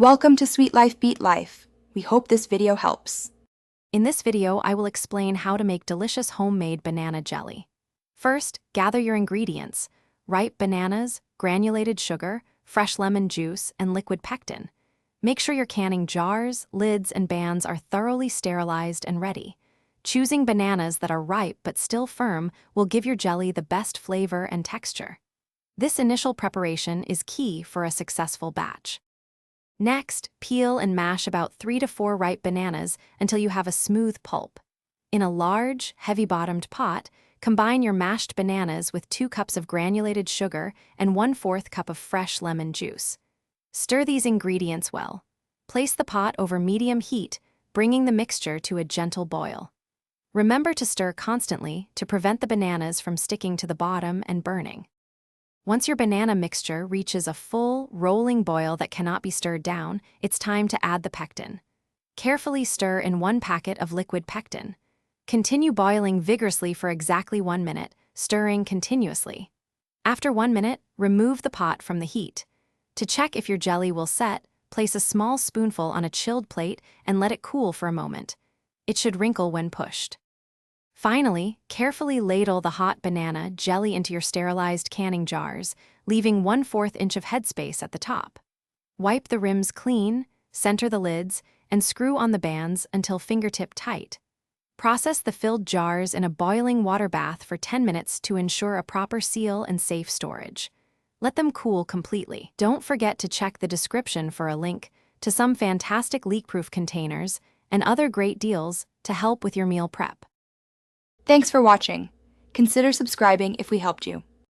Welcome to Sweet Life Beat Life. We hope this video helps. In this video, I will explain how to make delicious homemade banana jelly. First, gather your ingredients: ripe bananas, granulated sugar, fresh lemon juice, and liquid pectin. Make sure your canning jars, lids, and bands are thoroughly sterilized and ready. Choosing bananas that are ripe but still firm will give your jelly the best flavor and texture. This initial preparation is key for a successful batch. Next, peel and mash about 3 to 4 ripe bananas until you have a smooth pulp. In a large, heavy-bottomed pot, combine your mashed bananas with 2 cups of granulated sugar and 1/4 cup of fresh lemon juice. Stir these ingredients well. Place the pot over medium heat, bringing the mixture to a gentle boil. Remember to stir constantly to prevent the bananas from sticking to the bottom and burning. Once your banana mixture reaches a full, rolling boil that cannot be stirred down, it's time to add the pectin. Carefully stir in 1 packet of liquid pectin. Continue boiling vigorously for exactly 1 minute, stirring continuously. After 1 minute, remove the pot from the heat. To check if your jelly will set, place a small spoonful on a chilled plate and let it cool for a moment. It should wrinkle when pushed. Finally, carefully ladle the hot banana jelly into your sterilized canning jars, leaving 1/4 inch of headspace at the top. Wipe the rims clean, center the lids, and screw on the bands until fingertip tight. Process the filled jars in a boiling water bath for 10 minutes to ensure a proper seal and safe storage. Let them cool completely. Don't forget to check the description for a link to some fantastic leak-proof containers and other great deals to help with your meal prep. Thanks for watching. Consider subscribing if we helped you.